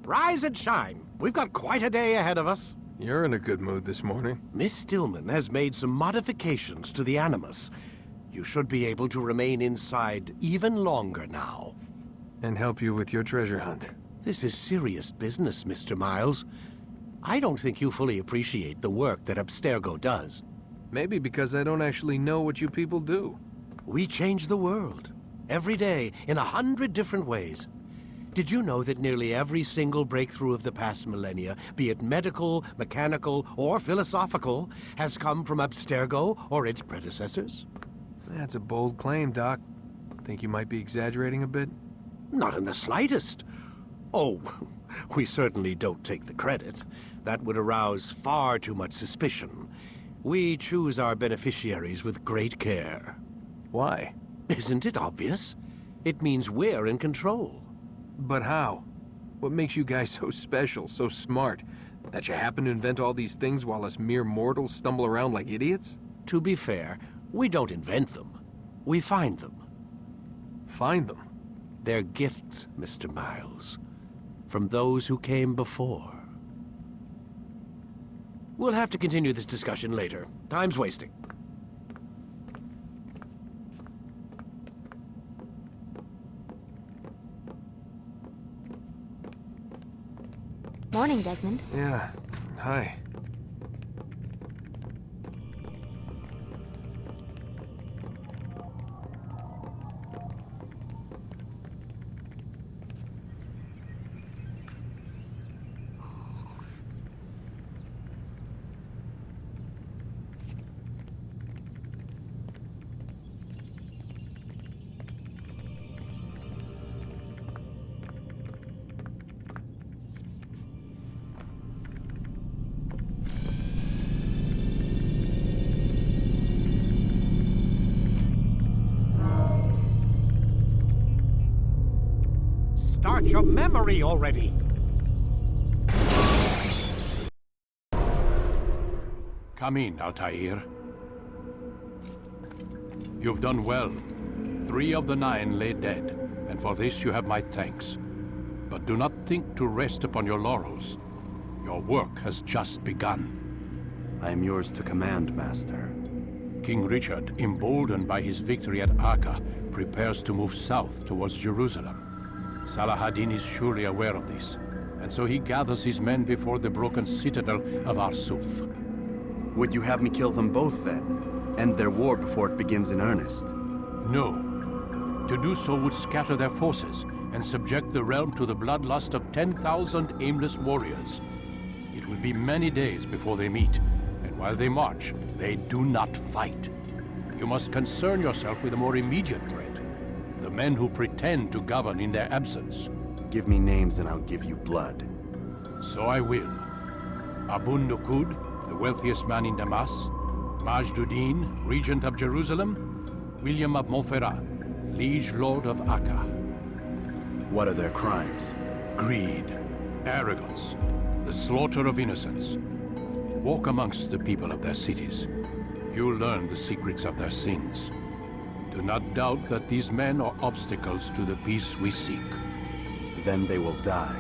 Rise and shine. We've got quite a day ahead of us. You're in a good mood this morning. Miss Stillman has made some modifications to the Animus. You should be able to remain inside even longer now. And help you with your treasure hunt. This is serious business, Mr. Miles. I don't think you fully appreciate the work that Abstergo does. Maybe because I don't actually know what you people do. We change the world. Every day, in 100 different ways. Did you know that nearly every single breakthrough of the past millennia, be it medical, mechanical, or philosophical, has come from Abstergo or its predecessors? That's a bold claim, Doc. Think you might be exaggerating a bit? Not in the slightest. Oh, we certainly don't take the credit. That would arouse far too much suspicion. We choose our beneficiaries with great care. Why? Isn't it obvious? It means we're in control. But how? What makes you guys so special, so smart? That you happen to invent all these things while us mere mortals stumble around like idiots? To be fair, we don't invent them. We find them. Find them? They're gifts, Mr. Miles. From those who came before. We'll have to continue this discussion later. Time's wasting. Morning, Desmond. Yeah. Hi. Start your memory already! Come in, Altair. You've done well. 3 of the 9 lay dead, and for this you have my thanks. But do not think to rest upon your laurels. Your work has just begun. I am yours to command, Master. King Richard, emboldened by his victory at Acre, prepares to move south towards Jerusalem. Salah-ad-Din is surely aware of this, and so he gathers his men before the broken citadel of Arsuf. Would you have me kill them both, then? End their war before it begins in earnest? No. To do so would scatter their forces and subject the realm to the bloodlust of 10,000 aimless warriors. It will be many days before they meet, and while they march, they do not fight. You must concern yourself with a more immediate threat. The men who pretend to govern in their absence. Give me names and I'll give you blood. So I will. Abun Nukud, the wealthiest man in Damas. Majduddin, regent of Jerusalem. William of Montferrat, liege lord of Acre. What are their crimes? Greed, arrogance, the slaughter of innocents. Walk amongst the people of their cities. You'll learn the secrets of their sins. Do not doubt that these men are obstacles to the peace we seek. Then they will die.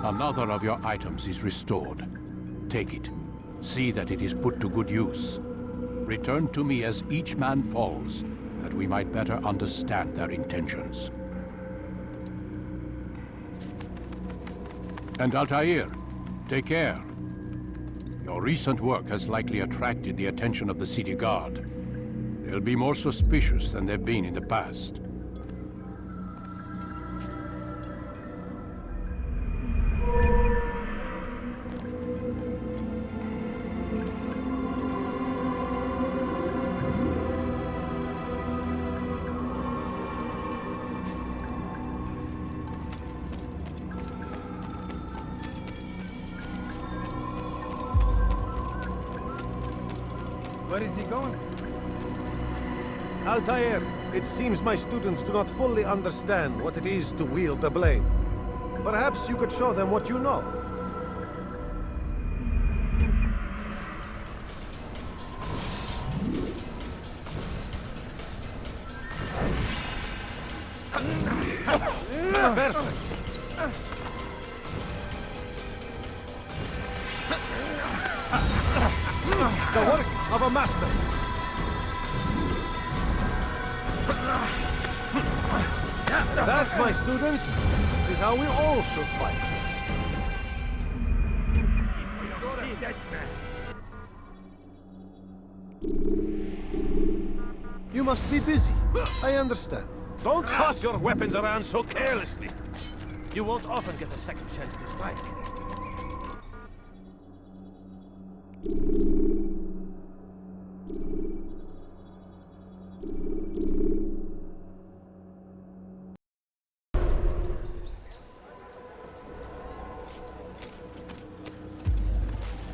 Another of your items is restored. Take it. See that it is put to good use. Return to me as each man falls, that we might better understand their intentions. And Altair, take care. Your recent work has likely attracted the attention of the city guard. They'll be more suspicious than they've been in the past. Where is he going? Altair, it seems my students do not fully understand what it is to wield the blade. Perhaps you could show them what you know. Perfect. The work of a master. That, my students, is how we all should fight. You must be busy. I understand. Don't toss your weapons around so carelessly. You won't often get a second chance to strike.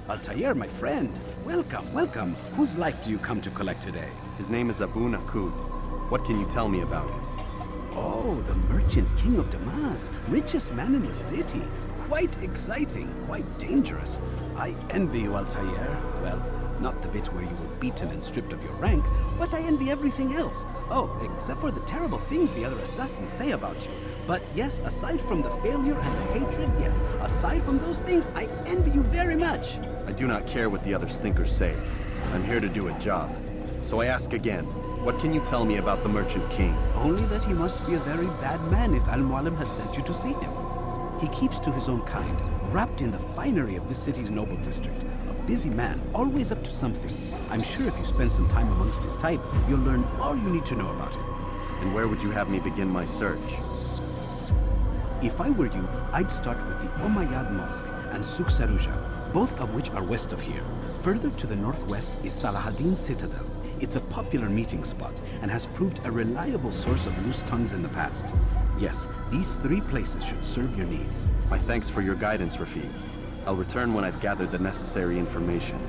Altair, my friend. Welcome, welcome. Whose life do you come to collect today? His name is Abu Nakud. What can you tell me about him? Oh, the merchant king of Damas. Richest man in the city. Quite exciting, quite dangerous. I envy you, Altair. Well, not the bit where you were beaten and stripped of your rank, but I envy everything else. Oh, except for the terrible things the other assassins say about you. But yes, aside from the failure and the hatred, yes, aside from those things, I envy you very much. I do not care what the others think or say. I'm here to do a job. So I ask again, what can you tell me about the Merchant King? Only that he must be a very bad man if Al-Mualim has sent you to see him. He keeps to his own kind, wrapped in the finery of this city's noble district. A busy man, always up to something. I'm sure if you spend some time amongst his type, you'll learn all you need to know about him. And where would you have me begin my search? If I were you, I'd start with the Umayyad Mosque and Souk Saruja, both of which are west of here. Further to the northwest is Salahaddin Citadel. It's a popular meeting spot and has proved a reliable source of loose tongues in the past. Yes, these three places should serve your needs. My thanks for your guidance, Rafiq. I'll return when I've gathered the necessary information.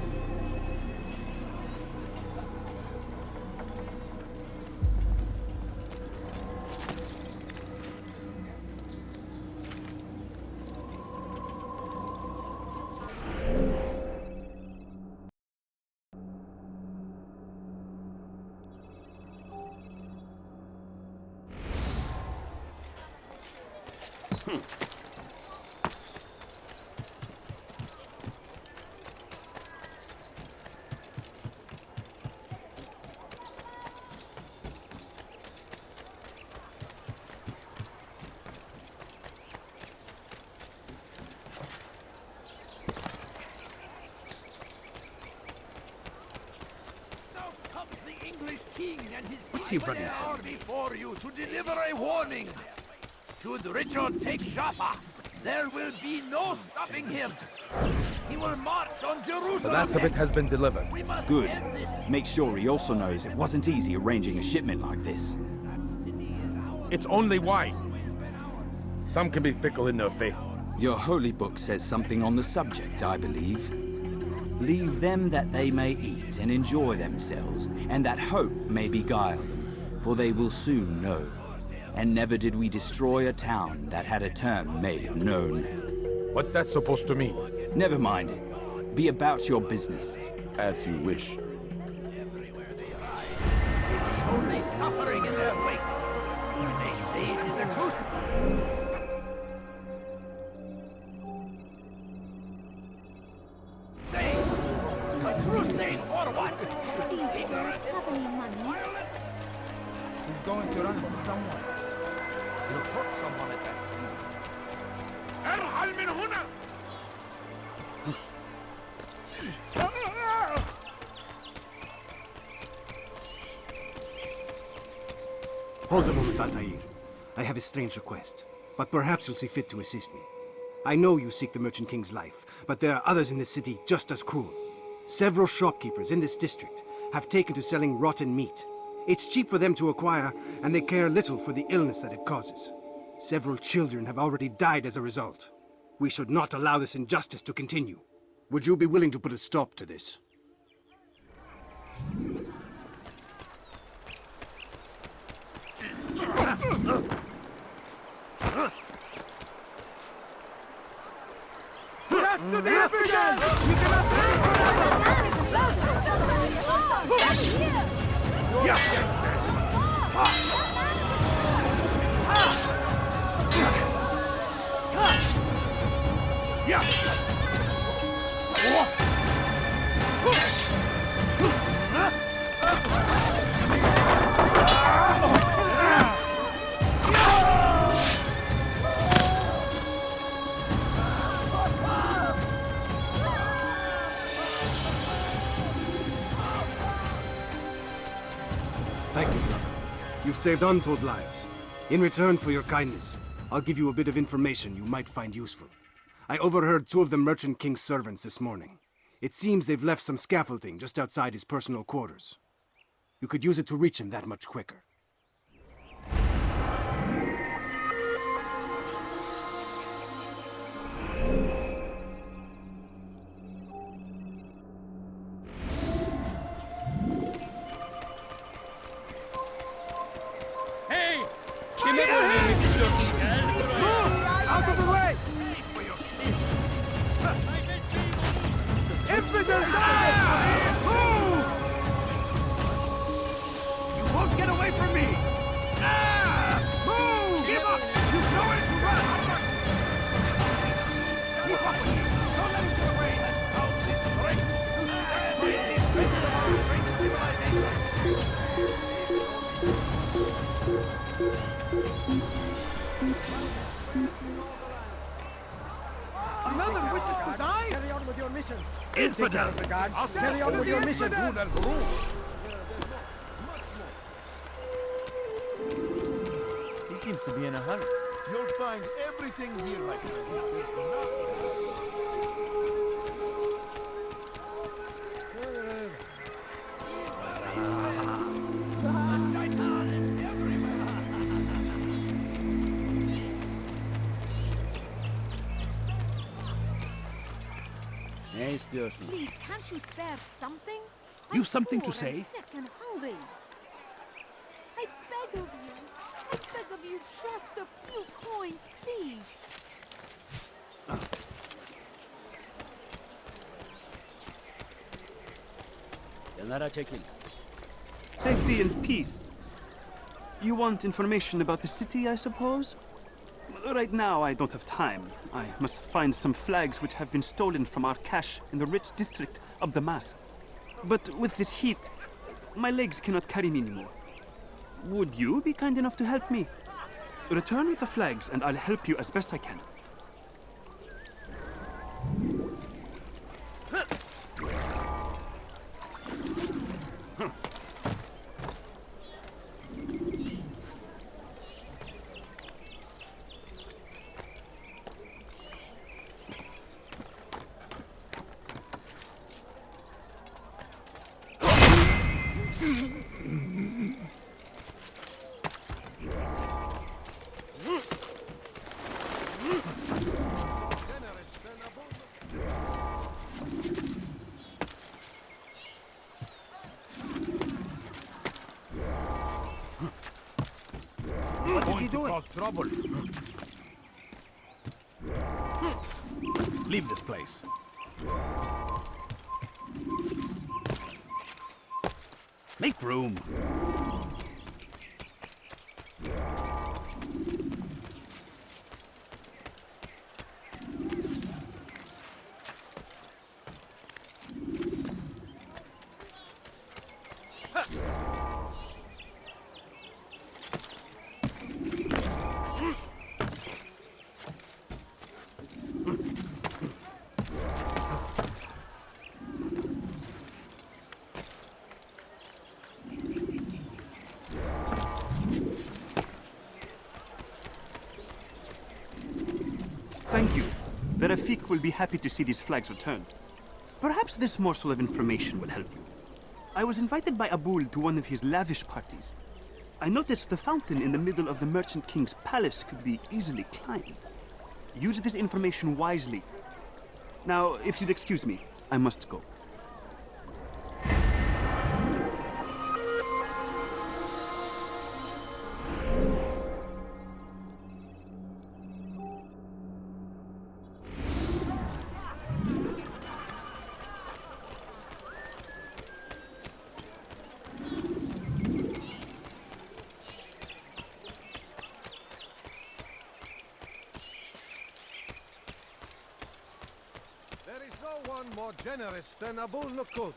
What's he running from? Before you to deliver a warning. Should Richard take Jaffa, there will be no stopping him. He will march on Jerusalem. The last of it has been delivered. Good. Make sure he also knows it wasn't easy arranging a shipment like this. It's only wine. Some can be fickle in their faith. Your holy book says something on the subject, I believe. Leave them that they may eat and enjoy themselves, and that hope may beguile them, for they will soon know. And never did we destroy a town that had a term made known. What's that supposed to mean? Never mind it. Be about your business. As you wish. Only suffering in their wake. They say it is a truth. Crusade or what? Ignorant. Violent. He's going to run from someone. He'll hurt someone at that speed. ارحل من هنا. Hold a moment, Altair. I have a strange request, but perhaps you'll see fit to assist me. I know you seek the Merchant King's life, but there are others in this city just as cruel. Several shopkeepers in this district have taken to selling rotten meat. It's cheap for them to acquire, and they care little for the illness that it causes. Several children have already died as a result. We should not allow this injustice to continue. Would you be willing to put a stop to this? To the Africans! We cannot Thank you, brother. You've saved untold lives. In return for your kindness, I'll give you a bit of information you might find useful. I overheard two of the Merchant King's servants this morning. It seems they've left some scaffolding just outside his personal quarters. You could use it to reach him that much quicker. Hey! Out of the way! Infidels! Move! You won't get away from me! Move! Give up! You've nowhere to run! Keep up with you! Don't let him get away! Now this break! Another wishes to die? Carry on with your mission. Infidel! I'll carry on with your mission. He seems to be in a hurry. You'll find everything here, my friend. Please, can't you spare something? You've something to say? I'm sick and hungry. I beg of you. I beg of you just a few coins, please. Safety and peace. You want information about the city, I suppose? Right now, I don't have time. I must find some flags which have been stolen from our cache in the rich district of Damas. But with this heat, my legs cannot carry me anymore. Would you be kind enough to help me? Return with the flags, and I'll help you as best I can. Going to cause trouble. Leave this place. Make room. Thank you. The Rafik will be happy to see these flags returned. Perhaps this morsel of information will help you. I was invited by Abul to one of his lavish parties. I noticed the fountain in the middle of the Merchant King's palace could be easily climbed. Use this information wisely. Now, if you'd excuse me, I must go. There is no one more generous than Abul Nukud.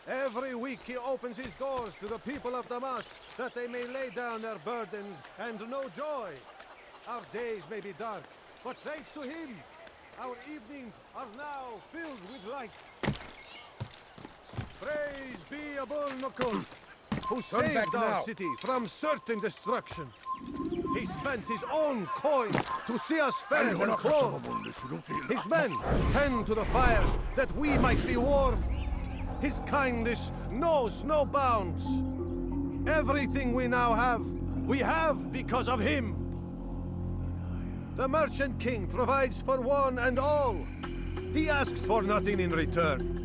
Every week he opens his doors to the people of Damas, that they may lay down their burdens and know joy. Our days may be dark, but thanks to him, our evenings are now filled with light. Praise be Abul Nukud. who Turn saved back our now. city from certain destruction. He spent his own coin to see us fed and clothed. His men tend to the fires that we might be warm. His kindness knows no bounds. Everything we now have, we have because of him. The Merchant King provides for one and all. He asks for nothing in return.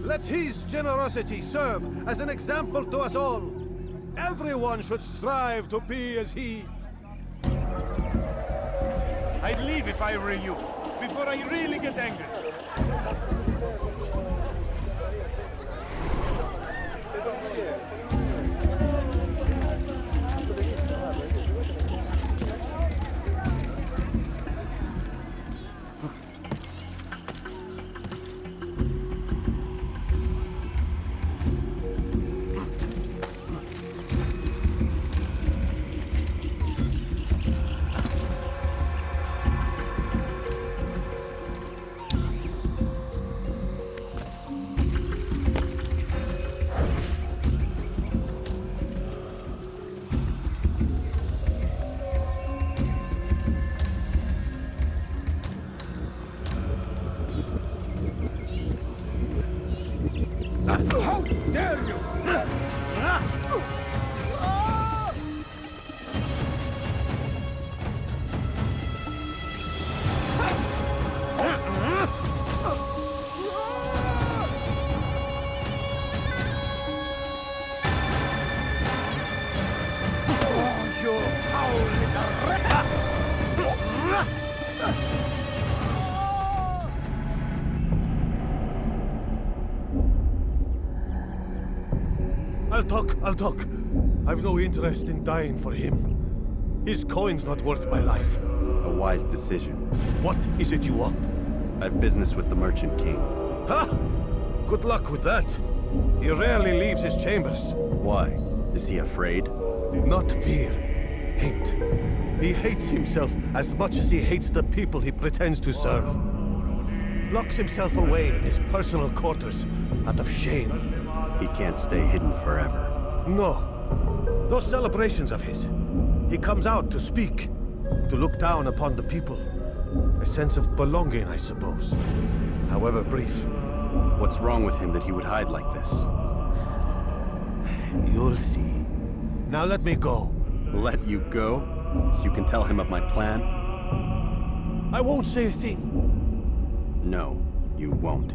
Let his generosity serve as an example to us all. Everyone should strive to be as he. I'd leave if I were you, before I really get angry. How dare you! I'll talk. I've no interest in dying for him. His coin's not worth my life. A wise decision. What is it you want? I have business with the Merchant King. Ha! Good luck with that. He rarely leaves his chambers. Why? Is he afraid? Not fear. Hate. He hates himself as much as he hates the people he pretends to serve. Locks himself away in his personal quarters out of shame. He can't stay hidden forever. No. Those celebrations of his. He comes out to speak, to look down upon the people. A sense of belonging, I suppose. However brief. What's wrong with him that he would hide like this? You'll see. Now let me go. Let you go? So you can tell him of my plan? I won't say a thing. No, you won't.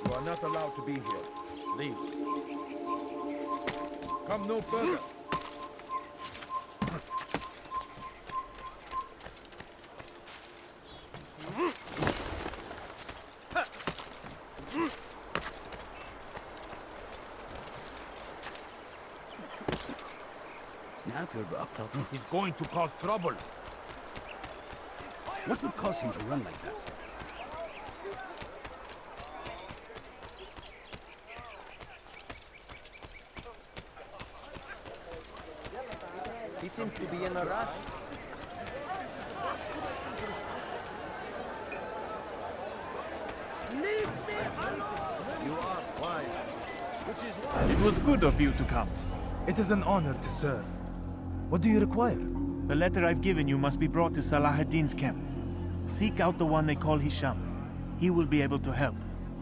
You are not allowed to be here. Leave. Come no further. He's going to cause trouble. What would cause him to run like that? He seems to be in a rush. You are wise. Which is why. It was good of you to come. It is an honor to serve. What do you require? The letter I've given you must be brought to Salah ad-Din's camp. Seek out the one they call Hisham. He will be able to help,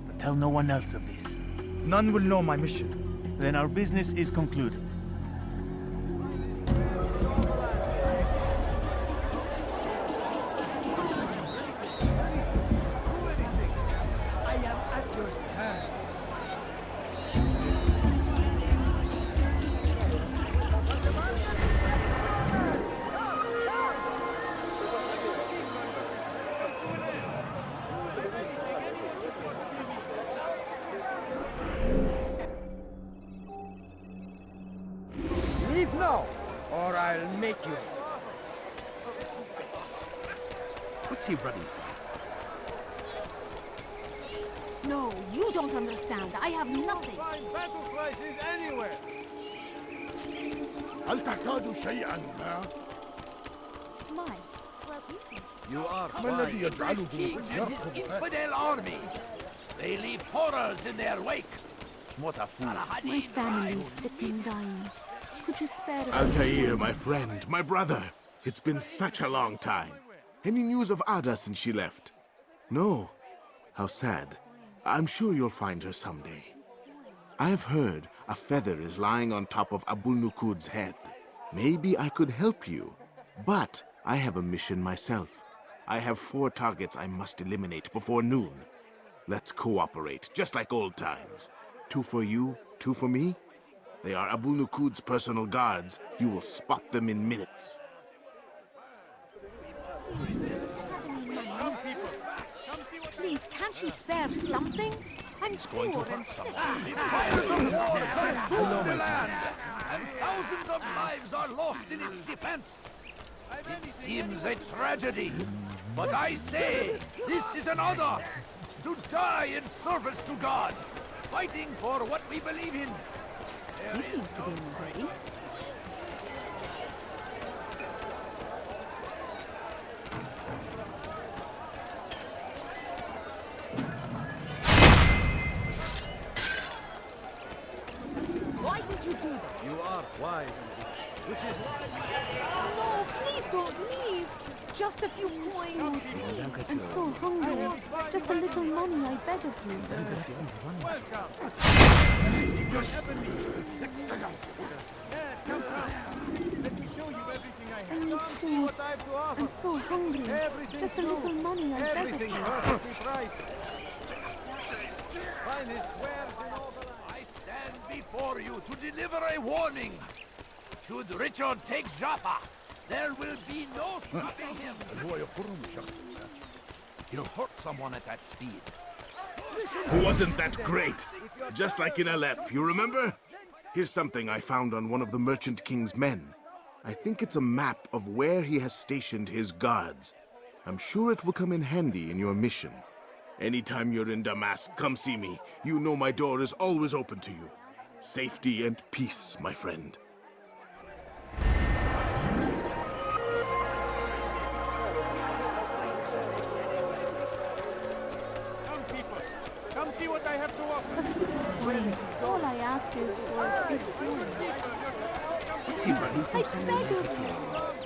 but tell no one else of this. None will know my mission. Then our business is concluded. I am at your side. What's he running from? No, you don't understand. I have nothing. Find battle prices anywhere. هل تحتاج شيئا ما؟ My, well, You are ما الذي wise. يجعله يركض infidel army? They leave horrors in their wake. What a fool. my family is sick and dying. Could you spare us? Altair, my friend, my brother. It's been such a long time. Any news of Ada since she left? No. How sad. I'm sure you'll find her someday. I've heard a feather is lying on top of Abul Nukud's head. Maybe I could help you. But I have a mission myself. I have 4 targets I must eliminate before noon. Let's cooperate, just like old times. 2 for you, 2 for me. They are Abul Nukud's personal guards. You will spot them in minutes. Please, can't you spare something? I'm poor and sick. The land, and thousands of lives are lost in its defense. It seems a tragedy, but I say this is an honor to die in service to God, fighting for what we believe in. He seems to be in a hurry. Why did you do that? You are wise, which is why. No, please don't leave. Just a few coins. I'm so hungry. Just a little money, I beg of you. Welcome. Yes, come round. Let me show you everything I have. Come see what I have to offer. I'm so hungry. Everything Just a too. little money, I beg of Everything you. perfectly priced. Finest wares in all the land. I stand before you to deliver a warning. Should Richard take Jaffa, there will be no stopping him. He'll hurt someone at that speed. Wasn't that great? Just like in Alep, you remember? Here's something I found on one of the Merchant King's men. I think it's a map of where he has stationed his guards. I'm sure it will come in handy in your mission. Anytime you're in Damascus, come see me. You know my door is always open to you. Safety and peace, my friend. Come, people. Come see what I have to offer. Please, all I ask is for a big food. What's he running I beg of you.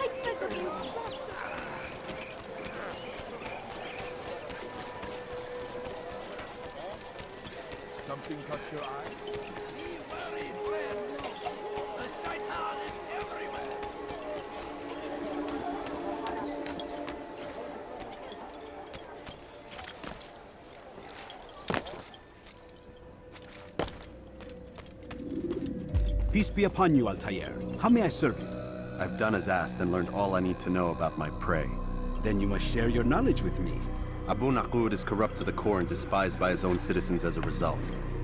I beg of you. Something caught your eye? Be wary, friend. The Shaitan is everywhere. Peace be upon you, Altair. How may I serve you? I've done as asked and learned all I need to know about my prey. Then you must share your knowledge with me. Abu Naqud is corrupt to the core and despised by his own citizens as a result.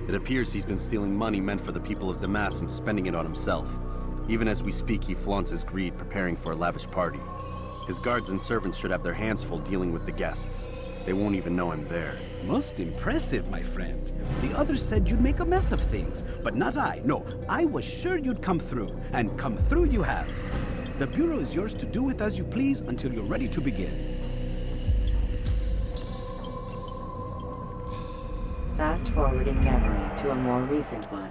It appears he's been stealing money meant for the people of Damas and spending it on himself. Even as we speak, he flaunts his greed, preparing for a lavish party. His guards and servants should have their hands full dealing with the guests. They won't even know I'm there. Most impressive, my friend. The others said you'd make a mess of things, but not I. No, I was sure you'd come through, and come through you have. The Bureau is yours to do with as you please until you're ready to begin. Fast-forwarding memory to a more recent one.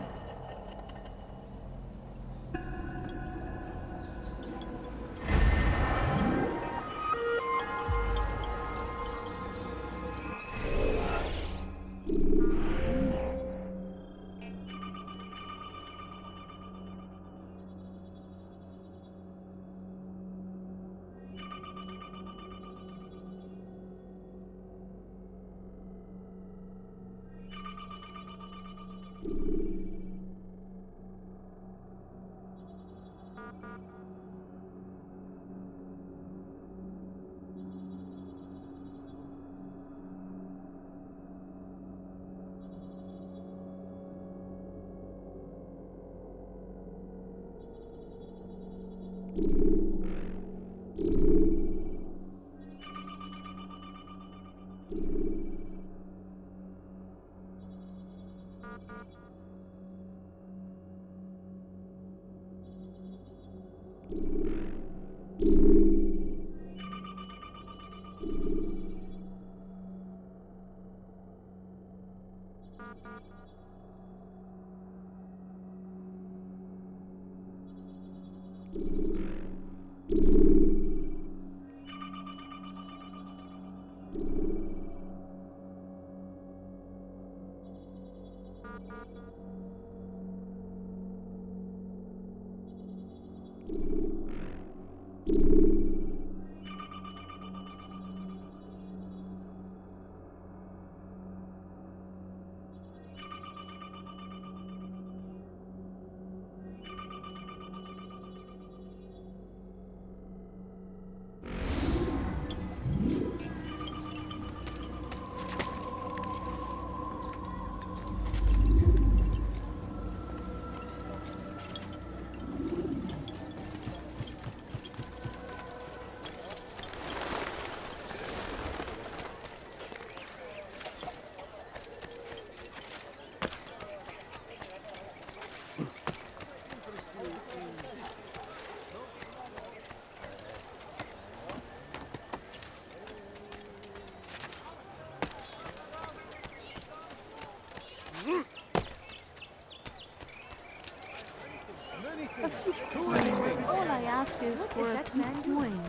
for a few coins.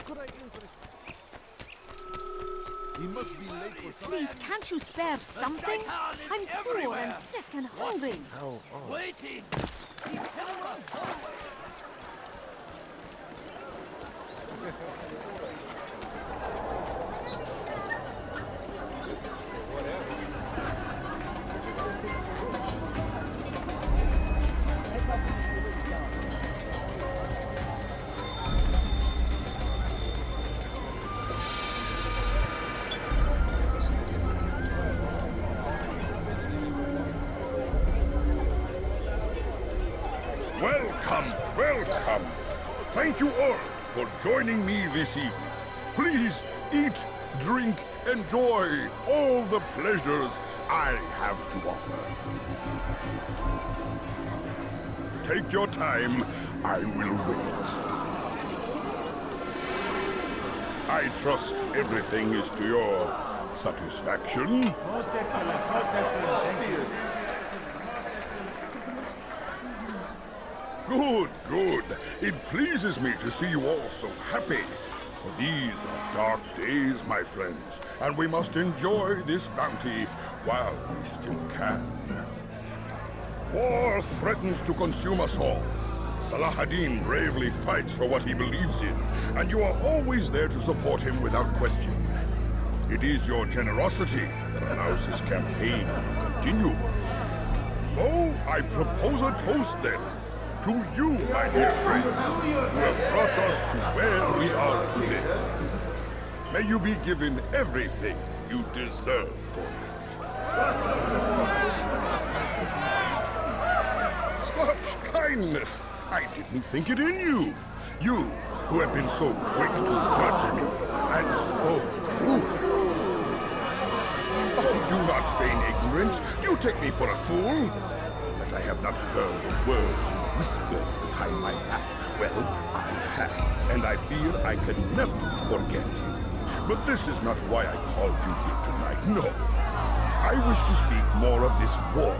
Could I interest? He must be late for something. Please, can't you spare something? I'm poor and sick and hungry. Waiting! He's telling us Welcome, welcome. Thank you all for joining me this evening. Please eat, drink, enjoy all the pleasures I have to offer. Take your time. I will wait. I trust everything is to your satisfaction. Most excellent, thank you. Good, good. It pleases me to see you all so happy. For these are dark days, my friends, and we must enjoy this bounty while we still can. War threatens to consume us all. Salah ad-Din bravely fights for what he believes in, and you are always there to support him without question. It is your generosity that allows his campaign to continue. So, I propose a toast then. To you, my dear friends, who have brought us to where we are today. May you be given everything you deserve for it. Such kindness! I didn't think it in you. You, who have been so quick to judge me, and so cruel. Oh, do not feign ignorance. You take me for a fool. I have not heard the words you whispered behind my back. Well, I have, and I feel I can never forget. But this is not why I called you here tonight, no. I wish to speak more of this war,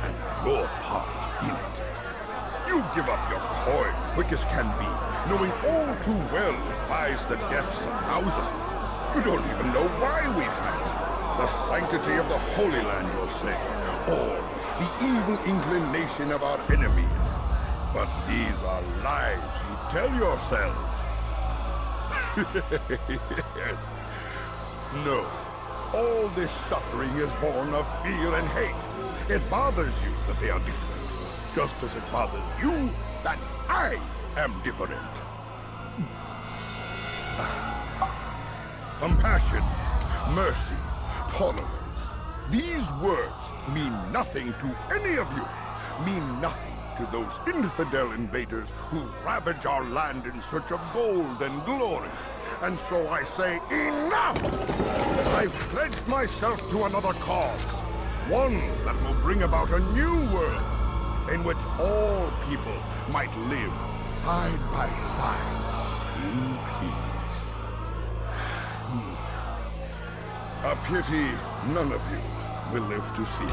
and your part in it. You give up your coin quick as can be, knowing all too well it lies the deaths of thousands. You don't even know why we fight. The sanctity of the Holy Land, you'll say, or the evil inclination of our enemies. But these are lies you tell yourselves. No. All this suffering is born of fear and hate. It bothers you that they are different, just as it bothers you that I am different. Compassion, mercy, tolerance. These words mean nothing to any of you, mean nothing to those infidel invaders who ravage our land in search of gold and glory. And so I say, enough! I've pledged myself to another cause, one that will bring about a new world in which all people might live side by side in peace. A pity none of you will live to see it.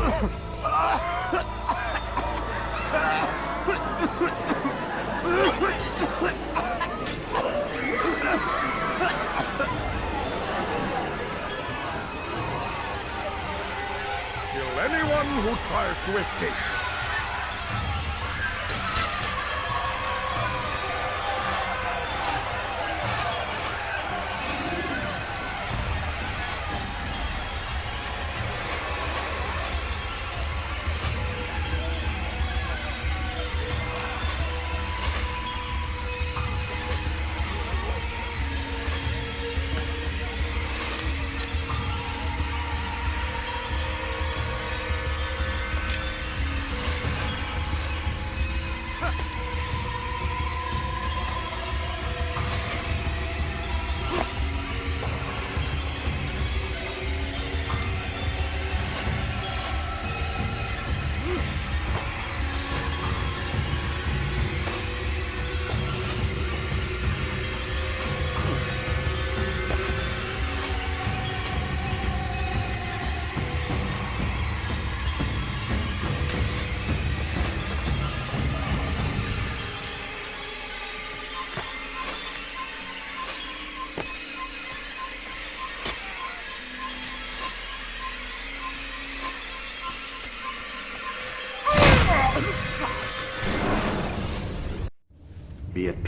Kill anyone who tries to escape.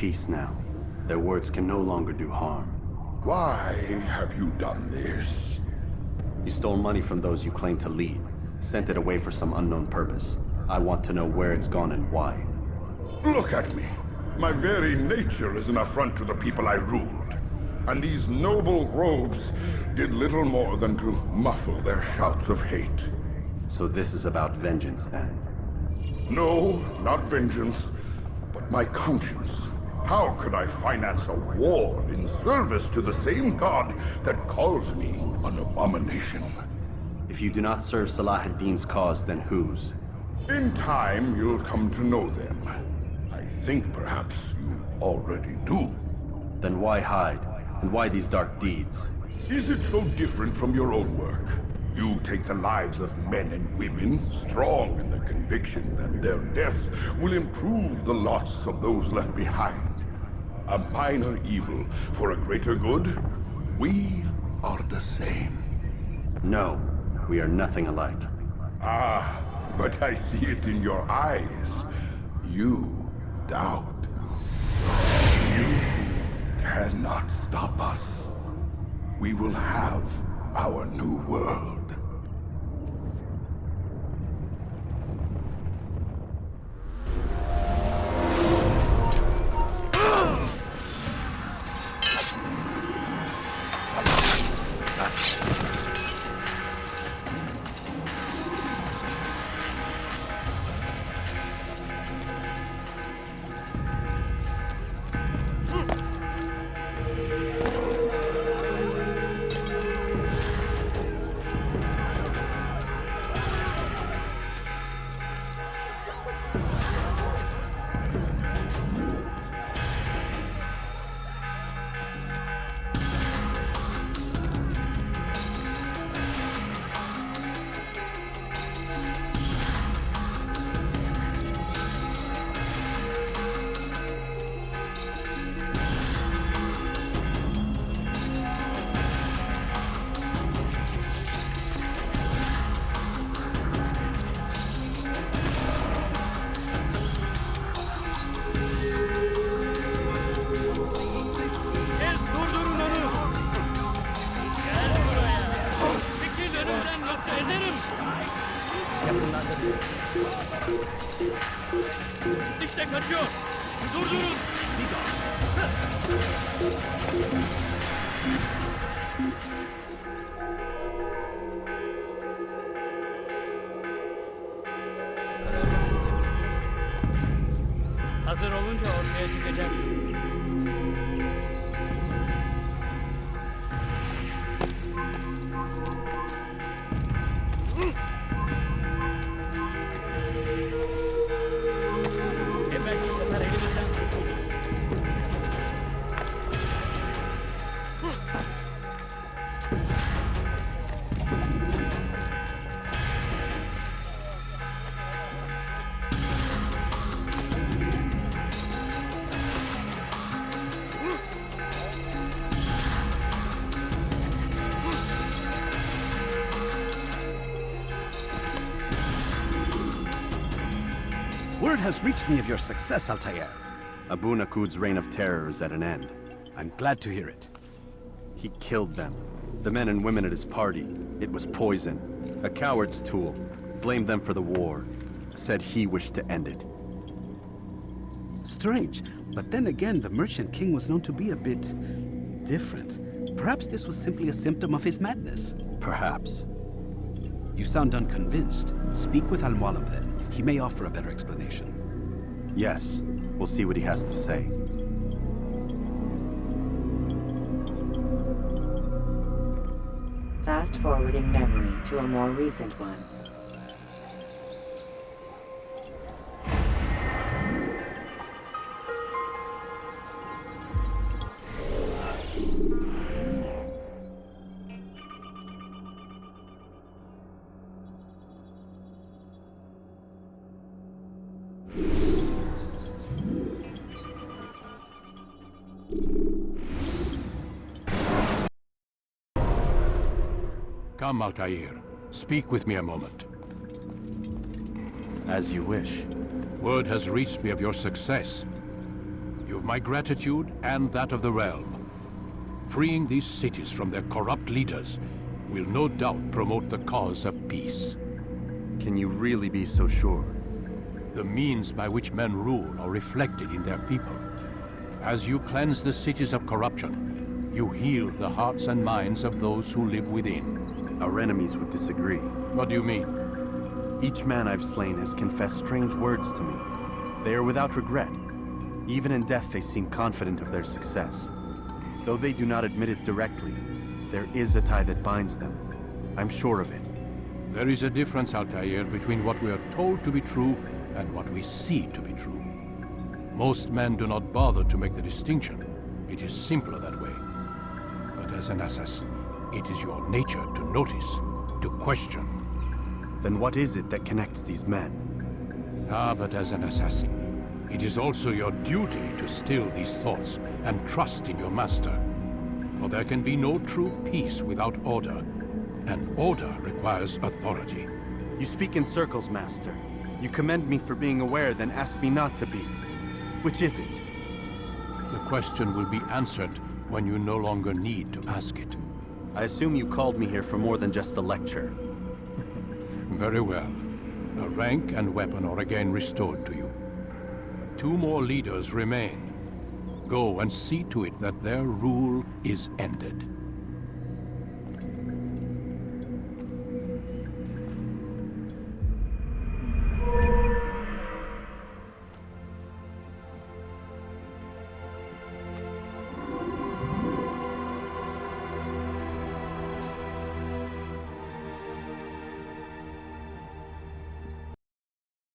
peace now. Their words can no longer do harm. Why have you done this? You stole money from those you claim to lead, sent it away for some unknown purpose. I want to know where it's gone and why. Look at me. My very nature is an affront to the people I ruled. And these noble robes did little more than to muffle their shouts of hate. So this is about vengeance, then? No, not vengeance, but my conscience. How could I finance a war in service to the same god that calls me an abomination? If you do not serve Salah ad-Din's cause, then whose? In time, you'll come to know them. I think perhaps you already do. Then why hide? And why these dark deeds? Is it so different from your own work? You take the lives of men and women, strong in the conviction that their deaths will improve the lots of those left behind. A minor evil for a greater good? We are the same. No, we are nothing alike. Ah, but I see it in your eyes. You doubt. You cannot stop us. We will have our new world. İşte kaçıyor. Durdurun. Hazır olunca ortaya çıkacak. Word has reached me of your success, Altair. Abu Naqud's reign of terror is at an end. I'm glad to hear it. He killed them. The men and women at his party. It was poison. A coward's tool. Blamed them for the war. Said he wished to end it. Strange, but then again, the Merchant King was known to be a bit different. Perhaps this was simply a symptom of his madness. Perhaps. You sound unconvinced. Speak with Al-Mualim then. He may offer a better explanation. Yes. We'll see what he has to say. Fast-forwarding memory to a more recent one. Come, Altair. Speak with me a moment. As you wish. Word has reached me of your success. You've my gratitude and that of the realm. Freeing these cities from their corrupt leaders will no doubt promote the cause of peace. Can you really be so sure? The means by which men rule are reflected in their people. As you cleanse the cities of corruption, you heal the hearts and minds of those who live within. Our enemies would disagree. What do you mean? Each man I've slain has confessed strange words to me. They are without regret. Even in death they seem confident of their success. Though they do not admit it directly, there is a tie that binds them. I'm sure of it. There is a difference, Altair, between what we are told to be true and what we see to be true. Most men do not bother to make the distinction. It is simpler that way. But as an assassin, it is your nature to notice, to question. Then what is it that connects these men? But as an assassin, it is also your duty to still these thoughts and trust in your master. For there can be no true peace without order, and order requires authority. You speak in circles, Master. You commend me for being aware, then ask me not to be. Which is it? The question will be answered when you no longer need to ask it. I assume you called me here for more than just a lecture. Very well. A rank and weapon are again restored to you. 2 more leaders remain. Go and see to it that their rule is ended.